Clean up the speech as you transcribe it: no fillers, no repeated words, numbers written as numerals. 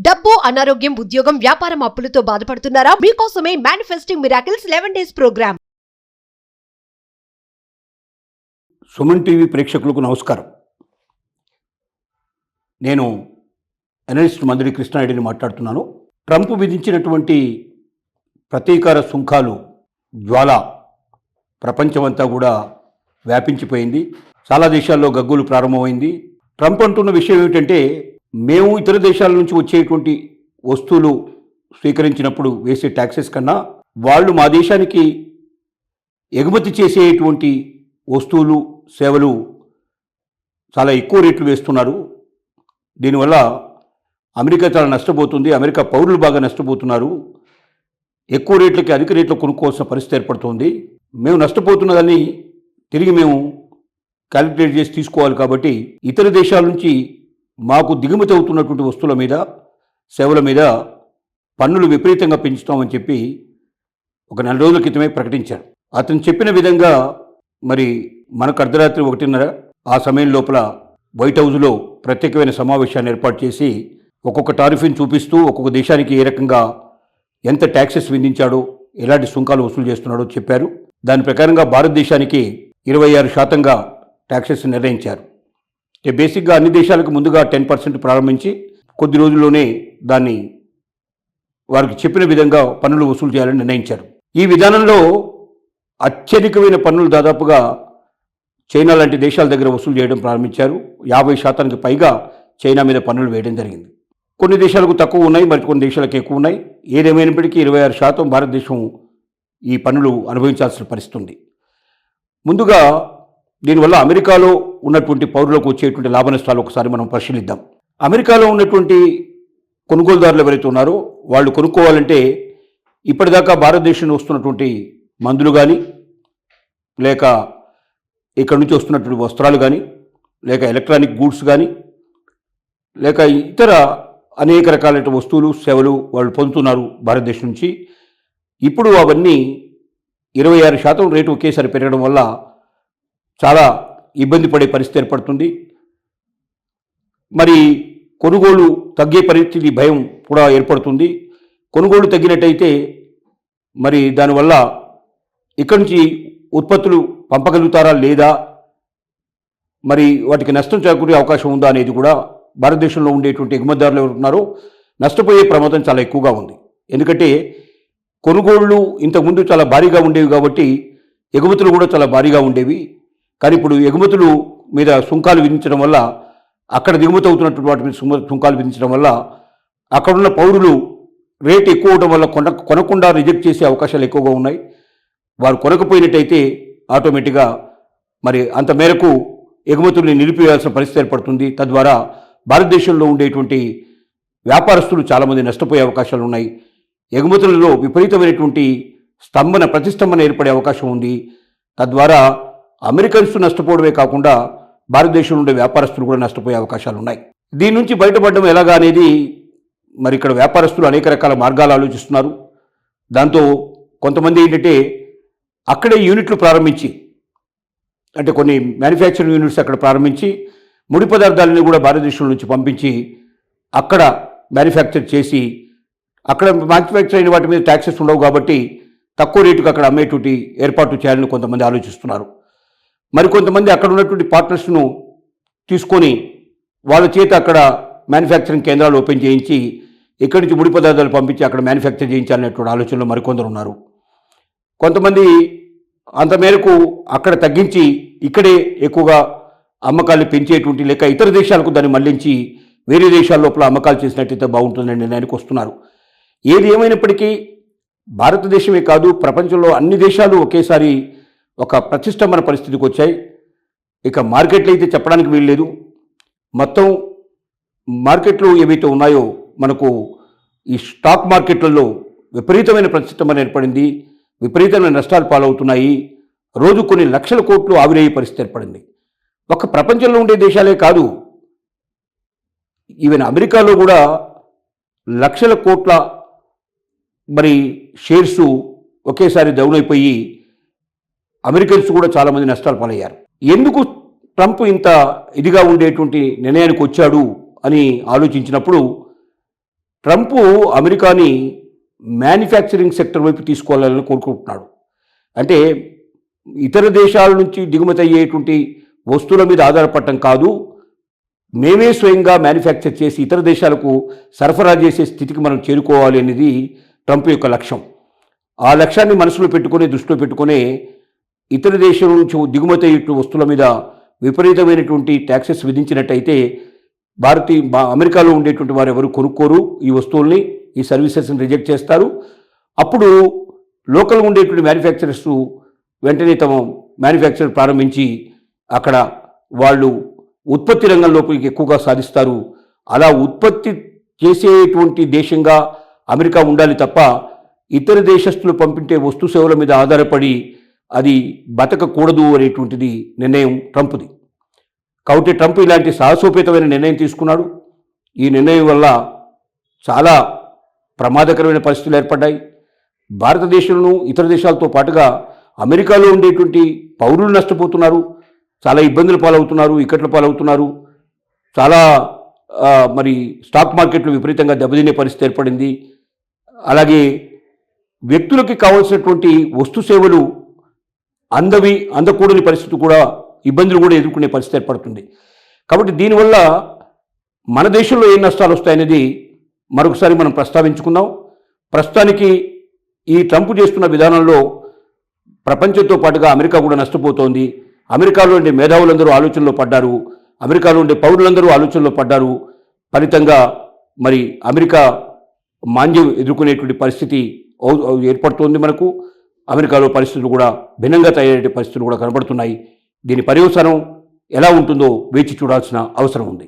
డబ్బు, అనారోగ్యం, ఉద్యోగం, వ్యాపారం, అప్పులతో బాధపడుతున్నారా? మీకోసమే manifesting miracles 11 days programme. Suman TV ప్రేక్షకులకు నమస్కారం. నేను అనలిస్ట్ మందిరి కృష్ణారెడ్డిని మాట్లాడుతున్నాను. ట్రంప్ విధించినటువంటి ప్రతీకార సుంకాలు జ్వాల ప్రపంచమంతా కూడా వ్యాపించిపోయింది. చాలా దేశాల్లో గగ్గులు ప్రారంభమైంది. ట్రంప్ అంటున్న విషయం ఏమిటంటే, మేము ఇతర దేశాల నుంచి వచ్చేటువంటి వస్తువులు స్వీకరించినప్పుడు వేసే ట్యాక్సెస్ కన్నా వాళ్ళు మా దేశానికి ఎగుమతి చేసేటువంటి వస్తువులు, సేవలు చాలా ఎక్కువ రేట్లు వేస్తున్నారు. దీనివల్ల అమెరికా చాలా నష్టపోతుంది. అమెరికా పౌరులు బాగా నష్టపోతున్నారు. ఎక్కువ రేట్లకి అధిక రేట్లు కొనుక్కోవాల్సిన పరిస్థితి ఏర్పడుతుంది. మేము నష్టపోతున్నదని తిరిగి మేము క్యాలిక్యులేట్ చేసి తీసుకోవాలి. కాబట్టి ఇతర దేశాల నుంచి మాకు దిగుమతి అవుతున్నటువంటి వస్తువుల మీద, సేవల మీద పన్నులు విపరీతంగా పెంచుతామని చెప్పి ఒక 4 రోజుల క్రితమే ప్రకటించారు. అతను చెప్పిన విధంగా మరి మనకు అర్ధరాత్రి 1:30 ఆ సమయం లోపల వైట్ హౌస్లో ప్రత్యేకమైన సమావేశాన్ని ఏర్పాటు చేసి ఒక్కొక్క టారిఫ్ని చూపిస్తూ ఒక్కొక్క దేశానికి ఏ రకంగా ఎంత ట్యాక్సెస్ విధించాడో, ఎలాంటి సుంకాలు వసూలు చేస్తున్నాడో చెప్పారు. దాని ప్రకారంగా భారతదేశానికి 26% ట్యాక్సెస్ నిర్ణయించారు. బేసిక్గా అన్ని దేశాలకు ముందుగా 10% ప్రారంభించి కొద్ది రోజుల్లోనే దాన్ని వారికి చెప్పిన విధంగా పన్నులు వసూలు చేయాలని నిర్ణయించారు. ఈ విధానంలో అత్యధికమైన పన్నులు దాదాపుగా చైనా లాంటి దేశాల దగ్గర వసూలు చేయడం ప్రారంభించారు. 50% పైగా చైనా మీద పన్నులు వేయడం జరిగింది. కొన్ని దేశాలకు తక్కువ ఉన్నాయి, మరి కొన్ని దేశాలకు ఎక్కువ ఉన్నాయి. ఏదేమైనప్పటికీ 26% భారతదేశం ఈ పన్నులు అనుభవించాల్సిన పరిస్థితి ఉంది. ముందుగా దీనివల్ల అమెరికాలో ఉన్నటువంటి పౌరులకు వచ్చేటువంటి లాభ నష్టాలు ఒకసారి మనం పరిశీలిద్దాం. అమెరికాలో ఉన్నటువంటి కొనుగోలుదారులు ఎవరైతే ఉన్నారో వాళ్ళు కొనుక్కోవాలంటే ఇప్పటిదాకా భారతదేశంలో వస్తున్నటువంటి మందులు కానీ, లేక ఇక్కడ నుంచి వస్తున్నటువంటి వస్త్రాలు కానీ, లేక ఎలక్ట్రానిక్ గూడ్స్ కానీ, లేక ఇతర అనేక రకాలైన వస్తువులు, సేవలు వాళ్ళు పొందుతున్నారు భారతదేశం నుంచి. ఇప్పుడు అవన్నీ 26% రేటు ఒకేసారి పెరగడం వల్ల చాలా ఇబ్బంది పడే పరిస్థితి ఏర్పడుతుంది. మరి కొనుగోలు తగ్గే పరిస్థితి భయం కూడా ఏర్పడుతుంది. కొనుగోలు తగ్గినట్టయితే మరి దానివల్ల ఇక్కడి నుంచి ఉత్పత్తులు పంపగలుగుతారా లేదా, మరి వాటికి నష్టం చేకూరే అవకాశం ఉందా అనేది కూడా భారతదేశంలో ఉండేటువంటి ఎగుమతిదారులు ఎవరు ఉన్నారో నష్టపోయే ప్రమాదం చాలా ఎక్కువగా ఉంది. ఎందుకంటే కొనుగోళ్లు ఇంతకుముందు చాలా భారీగా ఉండేవి కాబట్టి ఎగుమతులు కూడా చాలా భారీగా ఉండేవి. కానీ ఇప్పుడు ఎగుమతులు మీద సుంకాలు విధించడం వల్ల, అక్కడ దిగుమతి అవుతున్నటువంటి వాటి మీద సుంకాలు విధించడం వల్ల అక్కడున్న పౌరులు రేట్ ఎక్కువ అవడం వల్ల కొనకుండా రిజెక్ట్ చేసే అవకాశాలు ఎక్కువగా ఉన్నాయి. వారు కొనకపోయినట్టయితే ఆటోమేటిక్గా మరి అంత మేరకు ఎగుమతుల్ని నిలిపివేయాల్సిన పరిస్థితి ఏర్పడుతుంది. తద్వారా భారతదేశంలో ఉండేటువంటి వ్యాపారస్తులు చాలామంది నష్టపోయే అవకాశాలు ఉన్నాయి. ఎగుమతులలో విపరీతమైనటువంటి ప్రతిష్టంభన ఏర్పడే అవకాశం ఉంది. తద్వారా అమెరికన్స్ నష్టపోవడమే కాకుండా భారతదేశంలో ఉండే వ్యాపారస్తులు కూడా నష్టపోయే అవకాశాలు ఉన్నాయి. దీని నుంచి బయటపడడం ఎలాగా అనేది మరి ఇక్కడ వ్యాపారస్తులు అనేక రకాల మార్గాలు ఆలోచిస్తున్నారు. దాంతో కొంతమంది ఏంటంటే అక్కడే యూనిట్లు ప్రారంభించి, అంటే కొన్ని మ్యానుఫ్యాక్చరింగ్ యూనిట్స్ అక్కడ ప్రారంభించి ముడి పదార్థాలని కూడా భారతదేశం నుంచి పంపించి అక్కడ మ్యానుఫ్యాక్చర్ చేసి, అక్కడ మ్యానుఫ్యాక్చర్ అయిన వాటి మీద ట్యాక్సెస్ ఉండవు కాబట్టి తక్కువ రేటుకు అక్కడ అమ్మేటువంటి ఏర్పాటు చేయాలని కొంతమంది ఆలోచిస్తున్నారు. మరి కొంతమంది అక్కడ ఉన్నటువంటి పార్ట్నర్స్ను తీసుకొని వాళ్ళ చేత అక్కడ మ్యానుఫ్యాక్చరింగ్ కేంద్రాలు ఓపెన్ చేయించి ఇక్కడి నుంచి ముడి పదార్థాలు పంపించి అక్కడ మ్యానుఫ్యాక్చర్ చేయించాలనేటువంటి ఆలోచనలో మరికొందరు ఉన్నారు. కొంతమంది అంత మేరకు అక్కడ తగ్గించి ఇక్కడే ఎక్కువగా అమ్మకాలు పెంచేటువంటి, లేక ఇతర దేశాలకు దాన్ని మళ్లించి వేరే దేశాల లోపల అమ్మకాలు చేసినట్టయితే బాగుంటుందని నిర్ణయానికి వస్తున్నారు. ఏది ఏమైనప్పటికీ భారతదేశమే కాదు, ప్రపంచంలో అన్ని దేశాలు ఒకేసారి ఒక ప్రతిష్టంభన పరిస్థితికి వచ్చాయి. ఇక మార్కెట్లు అయితే చెప్పడానికి వీల్లేదు. మొత్తం మార్కెట్లు ఏవైతే ఉన్నాయో మనకు ఈ స్టాక్ మార్కెట్లలో విపరీతమైన ప్రతిష్టంభన ఏర్పడింది. విపరీతమైన నష్టాలు పాలవుతున్నాయి. రోజు కొన్ని లక్షల కోట్లు ఆవిరయ్యే పరిస్థితి ఏర్పడింది. ఒక ప్రపంచంలో ఉండే దేశాలే కాదు, ఈవెన్ అమెరికాలో కూడా లక్షల కోట్ల మరి షేర్సు ఒకేసారి డౌన్ అయిపోయి అమెరికన్స్ కూడా చాలామంది నష్టాలు పాలయ్యారు. ఎందుకు ట్రంప్ ఇంత ఇదిగా ఉండేటువంటి నిర్ణయానికి వచ్చాడు అని ఆలోచించినప్పుడు ట్రంప్ అమెరికాని మ్యానుఫ్యాక్చరింగ్ సెక్టర్ వైపు తీసుకోవాలని కోరుకుంటున్నాడు. అంటే ఇతర దేశాల నుంచి దిగుమతి అయ్యేటువంటి వస్తువుల మీద ఆధారపడటం కాదు, మేమే స్వయంగా మ్యానుఫ్యాక్చర్ చేసి ఇతర దేశాలకు సరఫరా చేసే స్థితికి మనం చేరుకోవాలి అనేది ట్రంప్ యొక్క లక్ష్యం. ఆ లక్ష్యాన్ని మనసులో పెట్టుకుని, దృష్టిలో పెట్టుకునే ఇతర దేశం నుంచి దిగుమతి అయ్యే వస్తువుల మీద విపరీతమైనటువంటి ట్యాక్సెస్ విధించినట్టయితే అమెరికాలో ఉండేటువంటి వారు ఎవరు కొనుక్కోరు ఈ వస్తువుల్ని, ఈ సర్వీసెస్ని రిజెక్ట్ చేస్తారు. అప్పుడు లోకల్గా ఉండేటువంటి మ్యానుఫ్యాక్చరర్స్ వెంటనే తమ మ్యానుఫ్యాక్చర్ ప్రారంభించి అక్కడ వాళ్ళు ఉత్పత్తి రంగంలోకి ఎక్కువగా సాధిస్తారు. అలా ఉత్పత్తి చేసేటువంటి దేశంగా అమెరికా ఉండాలి తప్ప ఇతర దేశస్తులు పంపించే వస్తు సేవల మీద ఆధారపడి అది బతకకూడదు అనేటువంటిది నిర్ణయం ట్రంప్ది. కాబట్టి ట్రంప్ ఇలాంటి సాహసోపేతమైన నిర్ణయం తీసుకున్నాడు. ఈ నిర్ణయం వల్ల చాలా ప్రమాదకరమైన పరిస్థితులు ఏర్పడ్డాయి. భారతదేశంలో ఇతర దేశాలతో పాటుగా అమెరికాలో ఉండేటువంటి పౌరులు నష్టపోతున్నారు, చాలా ఇబ్బందుల పాలవుతున్నారు, ఇక్కట్ల పాలవుతున్నారు. చాలా మరి స్టాక్ మార్కెట్లు విపరీతంగా దెబ్బతినే పరిస్థితి ఏర్పడింది. అలాగే వ్యక్తులకి కావాల్సినటువంటి వస్తు సేవలు అందకూడని పరిస్థితి కూడా, ఇబ్బందులు కూడా ఎదుర్కొనే పరిస్థితి ఏర్పడుతుంది. కాబట్టి దీనివల్ల మన దేశంలో ఏ నష్టాలు వస్తాయనేది మరొకసారి మనం ప్రస్తావించుకుందాం. ప్రస్తుతానికి ఈ ట్రంప్ చేస్తున్న విధానంలో ప్రపంచంతో పాటుగా అమెరికా కూడా నష్టపోతోంది. అమెరికాలో ఉండే మేధావులందరూ ఆలోచనలో పడ్డారు, అమెరికాలో ఉండే పౌరులందరూ ఆలోచనలో పడ్డారు. ఫలితంగా మరి అమెరికా మాంద్యం ఎదుర్కొనేటువంటి పరిస్థితి ఏర్పడుతోంది. మనకు అమెరికాలో పరిస్థితులు కూడా భిన్నంగా తయారయ్యే పరిస్థితులు కూడా కనబడుతున్నాయి. దీని పర్యవసానం ఎలా ఉంటుందో వేచి చూడాల్సిన అవసరం ఉంది.